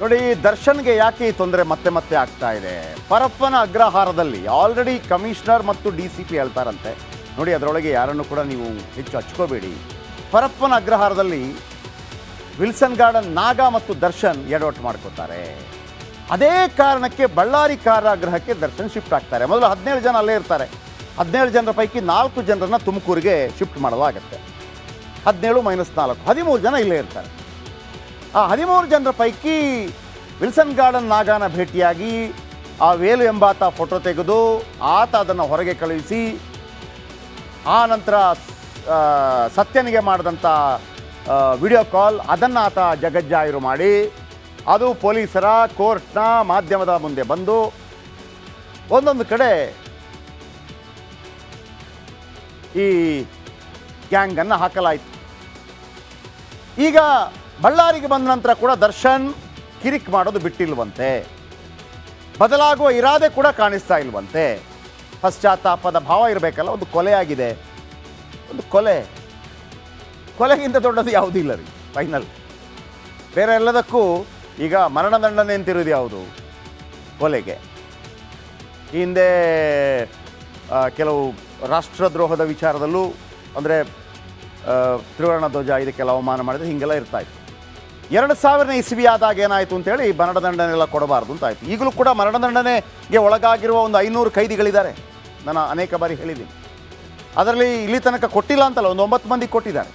ನೋಡಿ, ದರ್ಶನ್ಗೆ ಯಾಕೆ ಈ ತೊಂದರೆ ಮತ್ತೆ ಮತ್ತೆ ಆಗ್ತಾ ಇದೆ? ಪರಪ್ಪನ ಅಗ್ರಹಾರದಲ್ಲಿ ಆಲ್ರೆಡಿ ಕಮಿಷನರ್ ಮತ್ತು DCP ಹೇಳ್ತಾರಂತೆ, ನೋಡಿ ಅದರೊಳಗೆ ಯಾರನ್ನು ಕೂಡ ನೀವು ಹೆಚ್ಚು ಹಚ್ಕೋಬೇಡಿ. ಪರಪ್ಪನ ಅಗ್ರಹಾರದಲ್ಲಿ ವಿಲ್ಸನ್ ಗಾರ್ಡನ್ ನಾಗ ಮತ್ತು ದರ್ಶನ್ ಎಡವಟ್ಟು ಮಾಡ್ಕೋತಾರೆ. ಅದೇ ಕಾರಣಕ್ಕೆ ಬಳ್ಳಾರಿ ಕಾರಾಗೃಹಕ್ಕೆ ದರ್ಶನ್ ಶಿಫ್ಟ್ ಆಗ್ತಾರೆ. ಮೊದಲು 17 ಜನ ಅಲ್ಲೇ ಇರ್ತಾರೆ. 17 ಜನರ ಪೈಕಿ 4 ಜನರನ್ನು ತುಮಕೂರಿಗೆ ಶಿಫ್ಟ್ ಮಾಡಲಾಗುತ್ತೆ. 17 - 4 13 ಜನ ಇಲ್ಲೇ ಇರ್ತಾರೆ. ಆ 13 ಜನರ ಪೈಕಿ ವಿಲ್ಸನ್ ಗಾರ್ಡನ್ ನಾಗಾನ ಭೇಟಿಯಾಗಿ ಆ ವೇಲು ಎಂಬಾತ ಫೋಟೋ ತೆಗೆದು ಆತ ಅದನ್ನು ಹೊರಗೆ ಕಳುಹಿಸಿ, ಆ ನಂತರ ಸತ್ಯನಿಗೆ ಮಾಡಿದಂಥ ವಿಡಿಯೋ ಕಾಲ್ ಅದನ್ನು ಆತ ಜಗಜ್ಜಾಹಿರು ಮಾಡಿ, ಅದು ಪೊಲೀಸರ, ಕೋರ್ಟ್ನ, ಮಾಧ್ಯಮದ ಮುಂದೆ ಬಂದು ಒಂದೊಂದು ಕಡೆ ಈ ಗ್ಯಾಂಗನ್ನು ಹಾಕಲಾಯಿತು. ಈಗ ಬಳ್ಳಾರಿಗೆ ಬಂದ ನಂತರ ಕೂಡ ದರ್ಶನ್ ಕಿರಿಕ್ ಮಾಡೋದು ಬಿಟ್ಟಿಲ್ವಂತೆ, ಬದಲಾಗುವ ಇರಾದೆ ಕೂಡ ಕಾಣಿಸ್ತಾ ಇಲ್ವಂತೆ. ಪಶ್ಚಾತ್ತಾಪದ ಭಾವ ಇರಬೇಕಲ್ಲ. ಒಂದು ಕೊಲೆ ಆಗಿದೆ, ಒಂದು ಕೊಲೆಗಿಂತ ದೊಡ್ಡದು ಯಾವುದೂ ಇಲ್ಲ ರೀ. ಫೈನಲ್ ಬೇರೆ ಎಲ್ಲದಕ್ಕೂ ಈಗ ಮರಣದಂಡನೆ ಅಂತಿರೋದು ಯಾವುದು? ಕೊಲೆಗೆ. ಈ ಹಿಂದೆ ಕೆಲವು ರಾಷ್ಟ್ರದ್ರೋಹದ ವಿಚಾರದಲ್ಲೂ, ಅಂದರೆ ತ್ರಿವರ್ಣ ಧ್ವಜ ಇದಕ್ಕೆಲ್ಲ ಅವಮಾನ ಮಾಡಿದರೆ ಹೀಗೆಲ್ಲ ಇರ್ತಾಯಿತ್ತು. 2000 ಇಸ್ವಿ ಆದಾಗ ಏನಾಯಿತು ಅಂತೇಳಿ ಮರಣದಂಡನೆ ಎಲ್ಲ ಕೊಡಬಾರ್ದು ಅಂತಾಯಿತು. ಈಗಲೂ ಕೂಡ ಮರಣದಂಡನೆಗೆ ಒಳಗಾಗಿರುವ ಒಂದು 500 ಕೈದಿಗಳಿದ್ದಾರೆ. ನಾನು ಅನೇಕ ಬಾರಿ ಹೇಳಿದ್ದೀನಿ. ಅದರಲ್ಲಿ ಇಲ್ಲಿ ತನಕ ಕೊಟ್ಟಿಲ್ಲ ಅಂತಲ್ಲ, ಒಂದು 9 ಮಂದಿ ಕೊಟ್ಟಿದ್ದಾರೆ.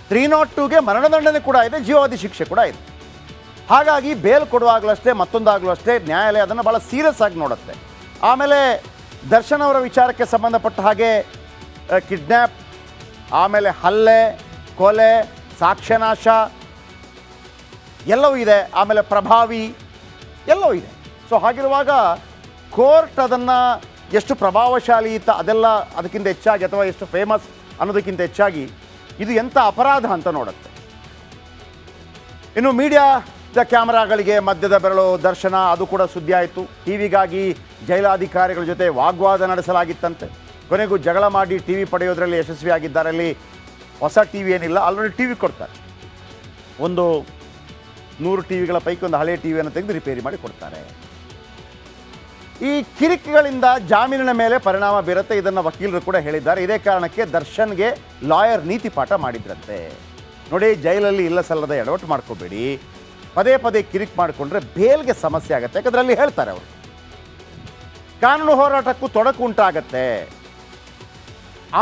302ಗೆ ಮರಣದಂಡನೆ ಕೂಡ ಇದೆ, ಜೀವಾವಧಿ ಶಿಕ್ಷೆ ಕೂಡ ಇದೆ. ಹಾಗಾಗಿ ಬೇಲ್ ಕೊಡುವಾಗಲೂ ಅಷ್ಟೇ, ಮತ್ತೊಂದಾಗಲೂ ಅಷ್ಟೇ ನ್ಯಾಯಾಲಯ ಅದನ್ನು ಭಾಳ ಸೀರಿಯಸ್ ಆಗಿ ನೋಡುತ್ತೆ. ಆಮೇಲೆ ದರ್ಶನ್ ಅವರ ವಿಚಾರಕ್ಕೆ ಸಂಬಂಧಪಟ್ಟ ಹಾಗೆ ಕಿಡ್ನ್ಯಾಪ್, ಆಮೇಲೆ ಹಲ್ಲೆ, ಕೊಲೆ, ಸಾಕ್ಷ್ಯನಾಶ ಎಲ್ಲವೂ ಇದೆ. ಆಮೇಲೆ ಪ್ರಭಾವಿ ಎಲ್ಲವೂ ಇದೆ. ಸೊ ಹಾಗಿರುವಾಗ ಕೋರ್ಟ್ ಅದನ್ನು ಎಷ್ಟು ಪ್ರಭಾವಶಾಲಿ ಇತ್ತ ಅದೆಲ್ಲ ಅದಕ್ಕಿಂತ ಹೆಚ್ಚಾಗಿ, ಅಥವಾ ಎಷ್ಟು ಫೇಮಸ್ ಅನ್ನೋದಕ್ಕಿಂತ ಹೆಚ್ಚಾಗಿ ಇದು ಎಂಥ ಅಪರಾಧ ಅಂತ ನೋಡುತ್ತೆ. ಇನ್ನು ಮೀಡಿಯಾದ ಕ್ಯಾಮರಾಗಳಿಗೆ ಮಧ್ಯದ ಬೆರಳು ದರ್ಶನ, ಅದು ಕೂಡ ಸುದ್ದಿ ಆಯಿತು. ಟಿವಿಗಾಗಿ ಜೈಲಾಧಿಕಾರಿಗಳ ಜೊತೆ ವಾಗ್ವಾದ ನಡೆಸಲಾಗಿತ್ತಂತೆ. ಕೊನೆಗೂ ಜಗಳ ಮಾಡಿ ಟಿವಿ ಪಡೆಯೋದ್ರಲ್ಲಿ ಯಶಸ್ವಿಯಾಗಿದ್ದಾರೆ. ಅಲ್ಲಿ ಹೊಸ ಟಿವಿ ಏನಿಲ್ಲ, ಆಲ್ರೆಡಿ ಟಿವಿ ಕೊಡ್ತಾರೆ. ಒಂದು 100 ಟಿವಿಗಳ ಪೈಕಿ ಒಂದು ಹಳೆಯ ಟಿವಿಯನ್ನು ತೆಗೆದು ರಿಪೇರಿ ಮಾಡಿ ಕೊಡ್ತಾರೆ. ಈ ಕಿರಿಕಿಗಳಿಂದ ಜಾಮೀನಿನ ಮೇಲೆ ಪರಿಣಾಮ ಬೀರುತ್ತೆ, ಇದನ್ನು ವಕೀಲರು ಕೂಡ ಹೇಳಿದ್ದಾರೆ. ಇದೇ ಕಾರಣಕ್ಕೆ ದರ್ಶನ್ಗೆ ಲಾಯರ್ ನೀತಿ ಪಾಠ ಮಾಡಿದ್ರಂತೆ. ನೋಡಿ, ಜೈಲಲ್ಲಿ ಇಲ್ಲ ಸಲ್ಲದ ಎಡವಟ್ಟು ಮಾಡ್ಕೋಬೇಡಿ, ಪದೇ ಪದೇ ಕಿರಿಕ್ ಮಾಡಿಕೊಂಡ್ರೆ ಬೇಲ್ಗೆ ಸಮಸ್ಯೆ ಆಗುತ್ತೆ. ಯಾಕಂದ್ರೆ ಅಲ್ಲಿ ಹೇಳ್ತಾರೆ ಅವರು, ಕಾನೂನು ಹೋರಾಟಕ್ಕೂ ತೊಡಕು ಉಂಟಾಗತ್ತೆ.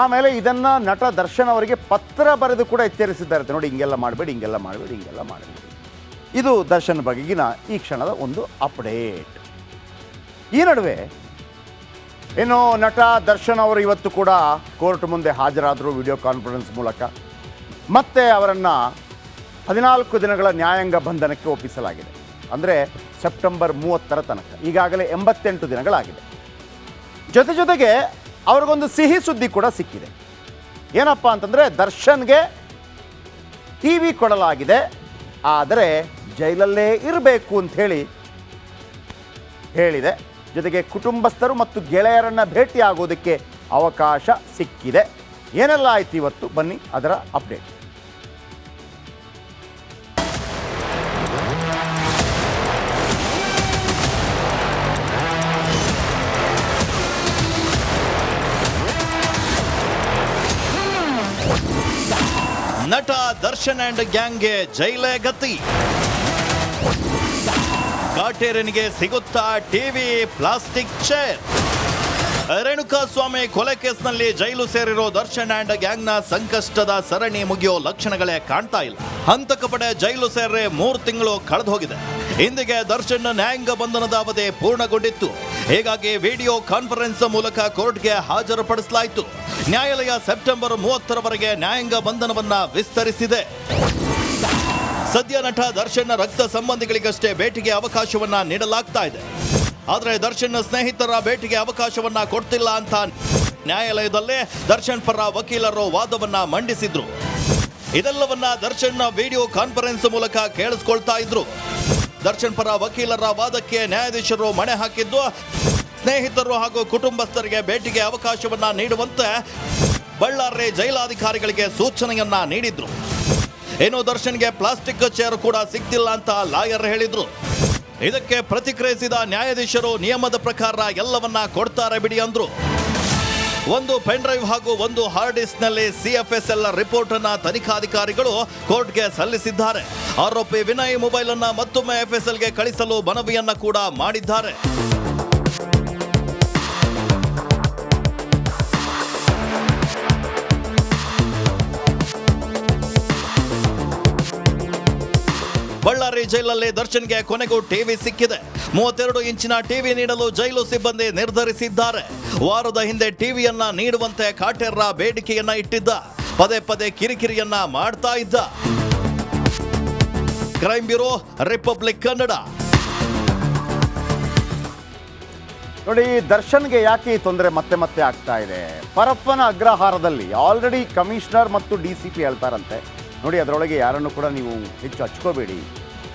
ಆಮೇಲೆ ಇದನ್ನು ನಟ ದರ್ಶನ್ ಅವರಿಗೆ ಪತ್ರ ಬರೆದು ಕೂಡ ಎಚ್ಚರಿಸಿದ್ದಾರೆ. ನೋಡಿ, ಹಿಂಗೆಲ್ಲ ಮಾಡಬೇಡಿ, ಹಿಂಗೆಲ್ಲ ಮಾಡಬೇಡಿ, ಹಿಂಗೆಲ್ಲ ಮಾಡಬೇಡಿ. ಇದು ದರ್ಶನ್ ಬಗೆಗಿನ ಈ ಕ್ಷಣದ ಒಂದು ಅಪ್ಡೇಟ್. ಈ ನಡುವೆ ಇನ್ನು ನಟ ದರ್ಶನ್ ಅವರು ಇವತ್ತು ಕೂಡ ಕೋರ್ಟ್ ಮುಂದೆ ಹಾಜರಾದರು ವಿಡಿಯೋ ಕಾನ್ಫರೆನ್ಸ್ ಮೂಲಕ. ಮತ್ತೆ ಅವರನ್ನು 14 ದಿನಗಳ ನ್ಯಾಯಾಂಗ ಬಂಧನಕ್ಕೆ ಒಪ್ಪಿಸಲಾಗಿದೆ. ಅಂದರೆ ಸೆಪ್ಟೆಂಬರ್ 30 ತನಕ. ಈಗಾಗಲೇ 88 ದಿನಗಳಾಗಿದೆ. ಜೊತೆಗೆ ಅವ್ರಿಗೊಂದು ಸಿಹಿ ಸುದ್ದಿ ಕೂಡ ಸಿಕ್ಕಿದೆ. ಏನಪ್ಪ ಅಂತಂದರೆ, ದರ್ಶನ್ಗೆ ಟಿವಿ ಕೊಡಲಾಗಿದೆ, ಆದರೆ ಜೈಲಲ್ಲೇ ಇರಬೇಕು ಅಂಥೇಳಿ ಹೇಳಿದೆ. ಜೊತೆಗೆ ಕುಟುಂಬಸ್ಥರು ಮತ್ತು ಗೆಳೆಯರನ್ನು ಭೇಟಿಯಾಗೋದಕ್ಕೆ ಅವಕಾಶ ಸಿಕ್ಕಿದೆ. ಏನೆಲ್ಲ ಆಯ್ತು ಇವತ್ತು, ಬನ್ನಿ ಅದರ ಅಪ್ಡೇಟ್. ನಟ ದರ್ಶನ್ ಅಂಡ್ ಗ್ಯಾಂಗ್ಗೆ ಜೈಲೇ ಗತಿ. ಕಾಟೇರನಿಗೆ ಸಿಗುತ್ತಾ ಟಿವಿ, ಪ್ಲಾಸ್ಟಿಕ್ ಚೇರ್. ರೇಣುಕಾಸ್ವಾಮಿ ಕೊಲೆ ಕೇಸ್ನಲ್ಲಿ ಜೈಲು ಸೇರಿರೋ ದರ್ಶನ್ ಅಂಡ್ ಗ್ಯಾಂಗ್ನ ಸಂಕಷ್ಟದ ಸರಣಿ ಮುಗಿಯೋ ಲಕ್ಷಣಗಳೇ ಕಾಣ್ತಾ ಇಲ್ಲ. ಹಂತಕ ಪಡೆ ಜೈಲು ಸೇರಿ 3 ತಿಂಗಳು ಕಳೆದು ಹೋಗಿದೆ. ಇಂದಿಗೆ ದರ್ಶನ್ ನ್ಯಾಯಾಂಗ ಬಂಧನದ ಅವಧಿ ಪೂರ್ಣಗೊಂಡಿತ್ತು. ಹೀಗಾಗಿ ವಿಡಿಯೋ ಕಾನ್ಫರೆನ್ಸ್ ಮೂಲಕ ಕೋರ್ಟ್ಗೆ ಹಾಜರುಪಡಿಸಲಾಯಿತು. ನ್ಯಾಯಾಲಯ ಸೆಪ್ಟೆಂಬರ್ 30ರವರೆಗೆ ನ್ಯಾಯಾಂಗ ಬಂಧನವನ್ನ ವಿಸ್ತರಿಸಿದೆ. ಸದ್ಯ ನಟ ದರ್ಶನ್ ರಕ್ತ ಸಂಬಂಧಿಗಳಿಗಷ್ಟೇ ಭೇಟಿಗೆ ಅವಕಾಶವನ್ನ ನೀಡಲಾಗ್ತಾ ಇದೆ. ಆದರೆ ದರ್ಶನ್ ಸ್ನೇಹಿತರ ಭೇಟಿಗೆ ಅವಕಾಶವನ್ನ ಕೊಡ್ತಿಲ್ಲ ಅಂತ ನ್ಯಾಯಾಲಯದಲ್ಲೇ ದರ್ಶನ್ ಪರ ವಕೀಲರು ವಾದವನ್ನ ಮಂಡಿಸಿದ್ರು. ಇದೆಲ್ಲವನ್ನ ದರ್ಶನ್ ವಿಡಿಯೋ ಕಾನ್ಫರೆನ್ಸ್ ಮೂಲಕ ಕೇಳಿಸ್ಕೊಳ್ತಾ ಇದ್ರು. ದರ್ಶನ್ ಪರ ವಕೀಲರ ವಾದಕ್ಕೆ ನ್ಯಾಯಾಧೀಶರು ಮಣೆ ಹಾಕಿದ್ದು, ಸ್ನೇಹಿತರು ಹಾಗೂ ಕುಟುಂಬಸ್ಥರಿಗೆ ಭೇಟಿಗೆ ಅವಕಾಶವನ್ನ ನೀಡುವಂತೆ ಬಳ್ಳಾರಿ ಜೈಲಾಧಿಕಾರಿಗಳಿಗೆ ಸೂಚನೆಯನ್ನ ನೀಡಿದ್ರು. ಇನ್ನು ದರ್ಶನ್ಗೆ ಪ್ಲಾಸ್ಟಿಕ್ ಚೇರ್ ಕೂಡ ಸಿಗ್ತಿಲ್ಲ ಅಂತ ಲಾಯರ್ ಹೇಳಿದ್ರು. ಇದಕ್ಕೆ ಪ್ರತಿಕ್ರಿಯಿಸಿದ ನ್ಯಾಯಾಧೀಶರು ನಿಯಮದ ಪ್ರಕಾರ ಎಲ್ಲವನ್ನ ಕೊಡ್ತಾರೆ ಬಿಡಿ ಅಂದ್ರು. ಒಂದು ಪೆನ್ ಡ್ರೈವ್ ಹಾಗೂ ಒಂದು ಹಾರ್ಡ್ ಡಿಸ್ಕ್ನಲ್ಲಿ CFSL ರಿಪೋರ್ಟ್ ಅನ್ನ ತನಿಖಾಧಿಕಾರಿಗಳು ಕೋರ್ಟ್ಗೆ ಸಲ್ಲಿಸಿದ್ದಾರೆ. ಆರೋಪಿ ವಿನಯ್ ಮೊಬೈಲ್ ಅನ್ನ ಮತ್ತೊಮ್ಮೆ FSLಗೆ ಕಳಿಸಲು ಮನವಿಯನ್ನ ಕೂಡ ಮಾಡಿದ್ದಾರೆ. ಬಳ್ಳಾರಿ ಜೈಲಲ್ಲಿ ದರ್ಶನ್ಗೆ ಕೊನೆಗೂ ಟಿವಿ ಸಿಕ್ಕಿದೆ. 32 ಇಂಚಿನ ಟಿವಿ ನೀಡಲು ಜೈಲು ಸಿಬ್ಬಂದಿ ನಿರ್ಧರಿಸಿದ್ದಾರೆ. ವಾರದ ಹಿಂದೆ ಟಿವಿಯನ್ನ ನೀಡುವಂತೆ ಕಾಟೇರ ಬೇಡಿಕೆಯನ್ನ ಇಟ್ಟಿದ್ದ. ಪದೇ ಪದೇ ಕಿರಿಕಿರಿಯನ್ನ ಮಾಡ್ತಾ ಇದ್ದ. Crime bureau, republic Kannada. ನೋಡಿ, ದರ್ಶನ್ಗೆ ಯಾಕೆ ಈ ತೊಂದರೆ ಮತ್ತೆ ಮತ್ತೆ ಆಗ್ತಾ ಇದೆ? ಪರಪ್ಪನ ಅಗ್ರಹಾರದಲ್ಲಿ ಆಲ್ರೆಡಿ ಕಮಿಷನರ್ ಮತ್ತು DCP ಹೇಳ್ತಾರಂತೆ, ನೋಡಿ ಅದರೊಳಗೆ ಯಾರನ್ನು ಕೂಡ ನೀವು ಹೆಚ್ಚು ಹಚ್ಕೋಬೇಡಿ.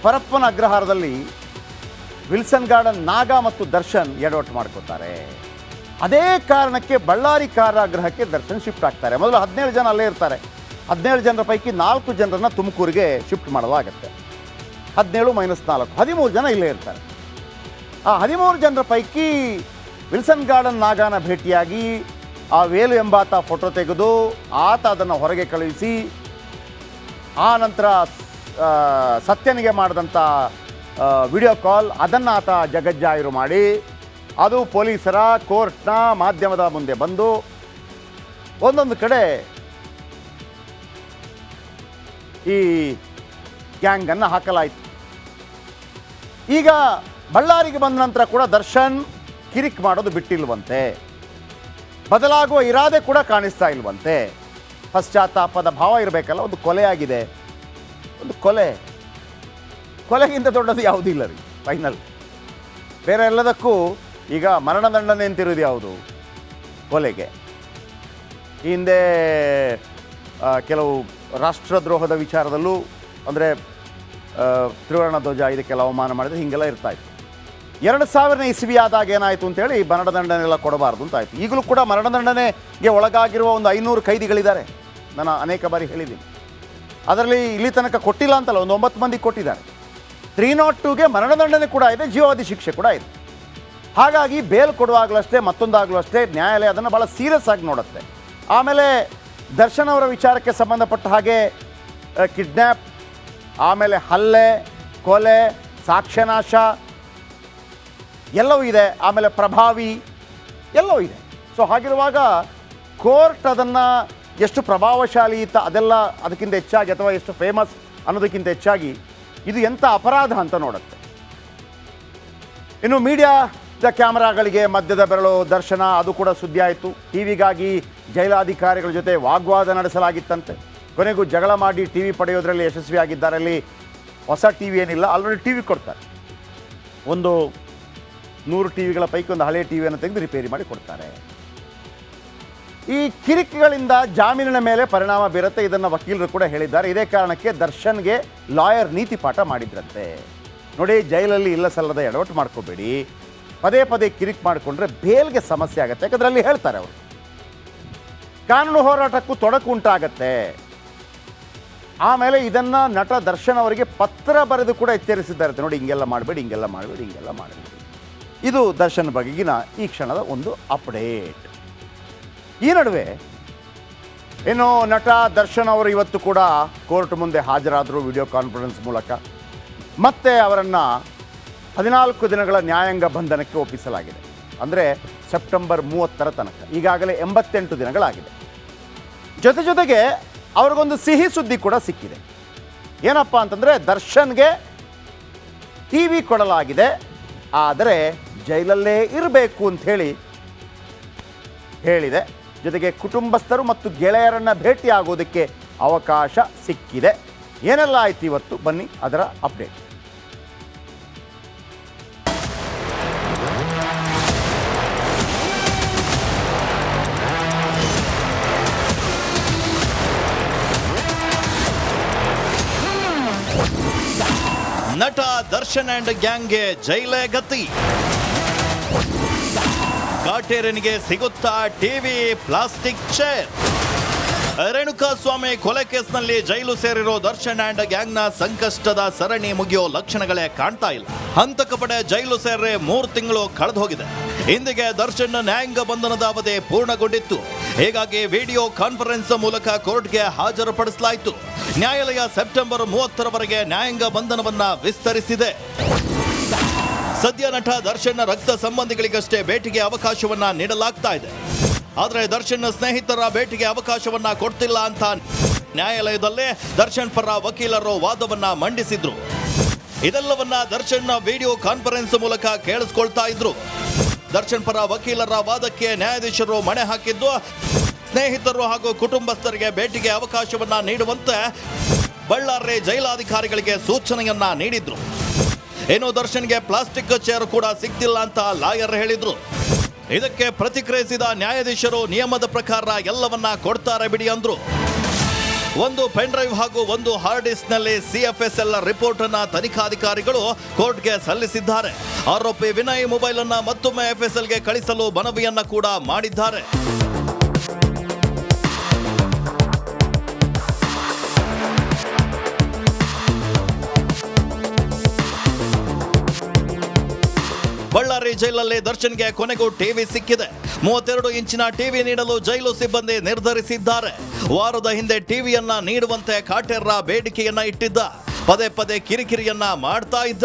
ಪರಪ್ಪನ ಅಗ್ರಹಾರದಲ್ಲಿ ವಿಲ್ಸನ್ ಗಾರ್ಡನ್ ನಾಗ ಮತ್ತು ದರ್ಶನ್ ಎಡವಟ್ಟು ಮಾಡ್ಕೋತಾರೆ. ಅದೇ ಕಾರಣಕ್ಕೆ ಬಳ್ಳಾರಿ ಕಾರಾಗೃಹಕ್ಕೆ ದರ್ಶನ್ ಶಿಫ್ಟ್ ಆಗ್ತಾರೆ. ಮೊದಲು 17 ಜನ ಅಲ್ಲೇ ಇರ್ತಾರೆ. 17 ಜನರ ಪೈಕಿ 4 ಜನರನ್ನು ತುಮಕೂರಿಗೆ ಶಿಫ್ಟ್ ಮಾಡಲಾಗುತ್ತೆ. 17 - 4 13 ಜನ ಇಲ್ಲೇ ಇರ್ತಾರೆ. ಆ 13 ಜನರ ಪೈಕಿ ವಿಲ್ಸನ್ ಗಾರ್ಡನ್ ನಾಗಾನ ಭೇಟಿಯಾಗಿ ಆ ವೇಲು ಎಂಬಾತ ಫೋಟೋ ತೆಗೆದು ಆತ ಅದನ್ನು ಹೊರಗೆ ಕಳುಹಿಸಿ, ಆ ನಂತರ ಸತ್ಯನಿಗೆ ಮಾಡಿದಂಥ ವಿಡಿಯೋ ಕಾಲ್ ಅದನ್ನು ಆತ ಜಗಜ್ಜಾಹಿರು ಮಾಡಿ ಅದು ಪೊಲೀಸರ, ಕೋರ್ಟ್ನ, ಮಾಧ್ಯಮದ ಮುಂದೆ ಬಂದು ಒಂದೊಂದು ಕಡೆ ಈ ಗ್ಯಾಂಗನ್ನು ಹಾಕಲಾಯಿತು. ಈಗ ಬಳ್ಳಾರಿಗೆ ಬಂದ ನಂತರ ಕೂಡ ದರ್ಶನ್ ಕಿರಿಕ್ ಮಾಡೋದು ಬಿಟ್ಟಿಲ್ವಂತೆ. ಬದಲಾಗುವ ಇರಾದೆ ಕೂಡ ಕಾಣಿಸ್ತಾ ಇಲ್ವಂತೆ. ಪಶ್ಚಾತ್ತಾಪದ ಭಾವ ಇರಬೇಕಲ್ಲ. ಒಂದು ಕೊಲೆ ಆಗಿದೆ, ಒಂದು ಕೊಲೆಗಿಂತ ದೊಡ್ಡದು ಯಾವುದೂ ಇಲ್ಲ ರೀ. ಫೈನಲ್ ಬೇರೆ ಎಲ್ಲದಕ್ಕೂ ಈಗ ಮರಣದಂಡನೆ ಅಂತಿರೋದು ಯಾವುದು? ಕೊಲೆಗೆ. ಈ ಹಿಂದೆ ಕೆಲವು ರಾಷ್ಟ್ರದ್ರೋಹದ ವಿಚಾರದಲ್ಲೂ ಅಂದರೆ ತ್ರಿವರ್ಣ ಧ್ವಜ ಇದಕ್ಕೆಲ್ಲ ಅವಮಾನ ಮಾಡಿದ್ರೆ ಹೀಗೆಲ್ಲ ಇರ್ತಾಯಿತ್ತು. 2000 ಇಸ್ವಿ ಆದಾಗ ಏನಾಯಿತು ಅಂತೇಳಿ ಮರಣದಂಡನೆಲ್ಲ ಕೊಡಬಾರ್ದು ಅಂತಾಯಿತು. ಈಗಲೂ ಕೂಡ ಮರಣದಂಡನೆಗೆ ಒಳಗಾಗಿರುವ ಒಂದು 500 ಖೈದಿಗಳಿದ್ದಾರೆ. ನಾನು ಅನೇಕ ಬಾರಿ ಹೇಳಿದ್ದೀನಿ. ಅದರಲ್ಲಿ ಇಲ್ಲಿ ತನಕ ಕೊಟ್ಟಿಲ್ಲ ಅಂತಲ್ಲ, ಒಂದು 9 ಮಂದಿ ಕೊಟ್ಟಿದ್ದಾರೆ. 302ಗೆ ಮರಣದಂಡನೆ ಕೂಡ ಇದೆ, ಜೀವಾವಧಿ ಶಿಕ್ಷೆ ಕೂಡ ಇದೆ. ಹಾಗಾಗಿ ಬೇಲ್ ಕೊಡುವಾಗಲೂ ಅಷ್ಟೇ, ಮತ್ತೊಂದಾಗಲೂ ಅಷ್ಟೇ ನ್ಯಾಯಾಲಯ ಅದನ್ನು ಭಾಳ ಸೀರಿಯಸ್ ಆಗಿ ನೋಡುತ್ತೆ. ಆಮೇಲೆ ದರ್ಶನ್ ಅವರ ವಿಚಾರಕ್ಕೆ ಸಂಬಂಧಪಟ್ಟ ಹಾಗೆ ಕಿಡ್ನ್ಯಾಪ್, ಆಮೇಲೆ ಹಲ್ಲೆ, ಕೊಲೆ, ಸಾಕ್ಷ್ಯನಾಶ ಎಲ್ಲವೂ ಇದೆ. ಆಮೇಲೆ ಪ್ರಭಾವಿ ಎಲ್ಲವೂ ಇದೆ. ಸೊ ಹಾಗಿರುವಾಗ ಕೋರ್ಟ್ ಅದನ್ನು ಎಷ್ಟು ಪ್ರಭಾವಶಾಲಿ ಇತ್ತ ಅದೆಲ್ಲ ಅದಕ್ಕಿಂತ ಹೆಚ್ಚಾಗಿ, ಅಥವಾ ಎಷ್ಟು ಫೇಮಸ್ ಅನ್ನೋದಕ್ಕಿಂತ ಹೆಚ್ಚಾಗಿ ಇದು ಎಂಥ ಅಪರಾಧ ಅಂತ ನೋಡುತ್ತೆ. ಇನ್ನು ಮೀಡಿಯಾದ ಕ್ಯಾಮರಾಗಳಿಗೆ ಮಧ್ಯದ ಬೆರಳು ದರ್ಶನ, ಅದು ಕೂಡ ಸುದ್ದಿ ಆಯಿತು. ಟಿವಿಗಾಗಿ ಜೈಲಾಧಿಕಾರಿಗಳ ಜೊತೆ ವಾಗ್ವಾದ ನಡೆಸಲಾಗಿತ್ತಂತೆ. ಕೊನೆಗೂ ಜಗಳ ಮಾಡಿ ಟಿವಿ ಪಡೆಯೋದ್ರಲ್ಲಿ ಯಶಸ್ವಿಯಾಗಿದ್ದಾರೆ. ಅಲ್ಲಿ ಹೊಸ ಟಿವಿ ಏನಿಲ್ಲ, ಆಲ್ರೆಡಿ ಟಿವಿ ಕೊಡ್ತಾರೆ. ಒಂದು 100 ಟಿವಿಗಳ ಪೈಕಿ ಒಂದು ಹಳೆಯ ಟಿವಿಯನ್ನು ತೆಗೆದು ರಿಪೇರಿ ಮಾಡಿ ಕೊಡ್ತಾರೆ. ಈ ಕಿರಿಕಿಗಳಿಂದ ಜಾಮೀನಿನ ಮೇಲೆ ಪರಿಣಾಮ ಬೀರುತ್ತೆ, ಇದನ್ನು ವಕೀಲರು ಕೂಡ ಹೇಳಿದ್ದಾರೆ. ಇದೇ ಕಾರಣಕ್ಕೆ ದರ್ಶನ್ಗೆ ಲಾಯರ್ ನೀತಿ ಪಾಠ ಮಾಡಿದ್ರಂತೆ. ನೋಡಿ, ಜೈಲಲ್ಲಿ ಇಲ್ಲ ಸಲ್ಲದ ಎಡವಟ್ಟು ಮಾಡ್ಕೋಬೇಡಿ, ಪದೇ ಪದೇ ಕಿರಿಕ್ ಮಾಡಿಕೊಂಡ್ರೆ ಬೇಲ್ಗೆ ಸಮಸ್ಯೆ ಆಗುತ್ತೆ. ಯಾಕಂದ್ರೆ ಅಲ್ಲಿ ಹೇಳ್ತಾರೆ ಅವರು, ಕಾನೂನು ಹೋರಾಟಕ್ಕೂ ತೊಡಕು ಉಂಟಾಗತ್ತೆ. ಆಮೇಲೆ ಇದನ್ನು ನಟ ದರ್ಶನ್ ಅವರಿಗೆ ಪತ್ರ ಬರೆದು ಕೂಡ ಎಚ್ಚರಿಸಿದ್ದಾರೆ. ನೋಡಿ, ಹಿಂಗೆಲ್ಲ ಮಾಡಬೇಡಿ, ಹಿಂಗೆಲ್ಲ ಮಾಡಬೇಡಿ, ಹಿಂಗೆಲ್ಲ ಮಾಡಬೇಡಿ. ಇದು ದರ್ಶನ್ ಬಗೆಗಿನ ಈ ಕ್ಷಣದ ಒಂದು ಅಪ್ಡೇಟ್. ಈ ನಡುವೆ ಇನ್ನು ನಟ ದರ್ಶನ್ ಅವರು ಇವತ್ತು ಕೂಡ ಕೋರ್ಟ್ ಮುಂದೆ ಹಾಜರಾದರು ವಿಡಿಯೋ ಕಾನ್ಫರೆನ್ಸ್ ಮೂಲಕ. ಮತ್ತೆ ಅವರನ್ನು 14 ದಿನಗಳ ನ್ಯಾಯಾಂಗ ಬಂಧನಕ್ಕೆ ಒಪ್ಪಿಸಲಾಗಿದೆ. ಅಂದರೆ ಸೆಪ್ಟೆಂಬರ್ 30 ತನಕ. ಈಗಾಗಲೇ 88 ದಿನಗಳಾಗಿದೆ. ಜೊತೆಗೆ ಅವ್ರಿಗೊಂದು ಸಿಹಿ ಸುದ್ದಿ ಕೂಡ ಸಿಕ್ಕಿದೆ. ಏನಪ್ಪ ಅಂತಂದರೆ, ದರ್ಶನ್ಗೆ ಟಿವಿ ಕೊಡಲಾಗಿದೆ, ಆದರೆ ಜೈಲಲ್ಲೇ ಇರಬೇಕು ಅಂಥೇಳಿ ಹೇಳಿದೆ. ಜೊತೆಗೆ ಕುಟುಂಬಸ್ಥರು ಮತ್ತು ಗೆಳೆಯರನ್ನು ಭೇಟಿಯಾಗೋದಕ್ಕೆ ಅವಕಾಶ ಸಿಕ್ಕಿದೆ. ಏನೆಲ್ಲ ಆಯ್ತು ಇವತ್ತು, ಬನ್ನಿ ಅದರ ಅಪ್ಡೇಟ್. ನಟ ದರ್ಶನ್ ಅಂಡ್ ಗ್ಯಾಂಗ್ಗೆ ಜೈಲೇ ಗತಿ. ಕಾಟೇರನಿಗೆ ಸಿಗುತ್ತಾ ಟಿವಿ, ಪ್ಲಾಸ್ಟಿಕ್ ಚೇರ್? ರೇಣುಕಾಸ್ವಾಮಿ ಕೊಲೆ ಕೇಸ್ನಲ್ಲಿ ಜೈಲು ಸೇರಿರೋ ದರ್ಶನ್ ಅಂಡ್ ಗ್ಯಾಂಗ್ನ ಸಂಕಷ್ಟದ ಸರಣಿ ಮುಗಿಯೋ ಲಕ್ಷಣಗಳೇ ಕಾಣ್ತಾ ಇಲ್ಲ. ಹಂತಕ ಪಡೆ ಜೈಲು ಸೇರಿ 3 ತಿಂಗಳು ಕಳೆದು ಹೋಗಿದೆ. ಇಂದಿಗೆ ದರ್ಶನ್ ನ್ಯಾಯಾಂಗ ಬಂಧನದ ಅವಧಿ ಪೂರ್ಣಗೊಂಡಿತ್ತು. ಹೀಗಾಗಿ ವಿಡಿಯೋ ಕಾನ್ಫರೆನ್ಸ್ ಮೂಲಕ ಕೋರ್ಟ್ಗೆ ಹಾಜರುಪಡಿಸಲಾಯಿತು. ನ್ಯಾಯಾಲಯ ಸೆಪ್ಟೆಂಬರ್ 30ರವರೆಗೆ ನ್ಯಾಯಾಂಗ ಬಂಧನವನ್ನ ವಿಸ್ತರಿಸಿದೆ. ಸದ್ಯ ನಟ ದರ್ಶನ್ ರಕ್ತ ಸಂಬಂಧಿಗಳಿಗಷ್ಟೇ ಭೇಟಿಗೆ ಅವಕಾಶವನ್ನ ನೀಡಲಾಗ್ತಾ ಇದೆ. ಆದರೆ ದರ್ಶನ್ ಸ್ನೇಹಿತರ ಭೇಟಿಗೆ ಅವಕಾಶವನ್ನ ಕೊಡ್ತಿಲ್ಲ ಅಂತ ನ್ಯಾಯಾಲಯದಲ್ಲೇ ದರ್ಶನ್ ಪರ ವಕೀಲರು ವಾದವನ್ನ ಮಂಡಿಸಿದ್ರು. ಇದೆಲ್ಲವನ್ನ ದರ್ಶನ್ ವಿಡಿಯೋ ಕಾನ್ಫರೆನ್ಸ್ ಮೂಲಕ ಕೇಳಿಸ್ಕೊಳ್ತಾ ಇದ್ರು. ದರ್ಶನ್ ಪರ ವಕೀಲರ ವಾದಕ್ಕೆ ನ್ಯಾಯಾಧೀಶರು ಮಣೆ ಹಾಕಿದ್ದು, ಸ್ನೇಹಿತರು ಹಾಗೂ ಕುಟುಂಬಸ್ಥರಿಗೆ ಭೇಟಿಗೆ ಅವಕಾಶವನ್ನ ನೀಡುವಂತೆ ಬಳ್ಳಾರಿ ಜೈಲಾಧಿಕಾರಿಗಳಿಗೆ ಸೂಚನೆಯನ್ನ ನೀಡಿದ್ರು. ಇನ್ನು ದರ್ಶನ್ಗೆ ಪ್ಲಾಸ್ಟಿಕ್ ಚೇರ್ ಕೂಡ ಸಿಗ್ತಿಲ್ಲ ಅಂತ ಲಾಯರ್ ಹೇಳಿದ್ರು. ಇದಕ್ಕೆ ಪ್ರತಿಕ್ರಿಯಿಸಿದ ನ್ಯಾಯಾಧೀಶರು ನಿಯಮದ ಪ್ರಕಾರ ಎಲ್ಲವನ್ನ ಕೊಡ್ತಾರೆ ಬಿಡಿ ಅಂದ್ರು. ಒಂದು ಪೆನ್ ಡ್ರೈವ್ ಹಾಗೂ ಒಂದು ಹಾರ್ಡ್ ಡಿಸ್ಕ್ ನಲ್ಲಿ CFSL ರಿಪೋರ್ಟ್ ಅನ್ನ ತನಿಖಾಧಿಕಾರಿಗಳು ಕೋರ್ಟ್ಗೆ ಸಲ್ಲಿಸಿದ್ದಾರೆ. ಆರೋಪಿ ವಿನಯ್ ಮೊಬೈಲ್ ಅನ್ನ ಮತ್ತೊಮ್ಮೆ FSLಗೆ ಕಳಿಸಲು ಮನವಿಯನ್ನ ಕೂಡ ಮಾಡಿದ್ದಾರೆ. ಬಳ್ಳಾರಿ ಜೈಲಲ್ಲಿ ದರ್ಶನ್ಗೆ ಕೊನೆಗೂ ಟಿವಿ ಸಿಕ್ಕಿದೆ. 32 ಇಂಚಿನ ಟಿವಿ ನೀಡಲು ಜೈಲು ಸಿಬ್ಬಂದಿ ನಿರ್ಧರಿಸಿದ್ದಾರೆ. ವಾರದ ಹಿಂದೆ ಟಿವಿಯನ್ನ ನೀಡುವಂತೆ ಕಾಟೇರ ಬೇಡಿಕೆಯನ್ನ ಇಟ್ಟಿದ್ದ. ಪದೇ ಪದೇ ಕಿರಿಕಿರಿಯನ್ನ ಮಾಡ್ತಾ ಇದ್ದ.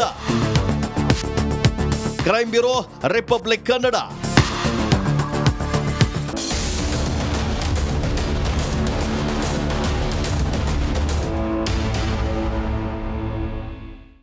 Crime bureau, republic Kannada.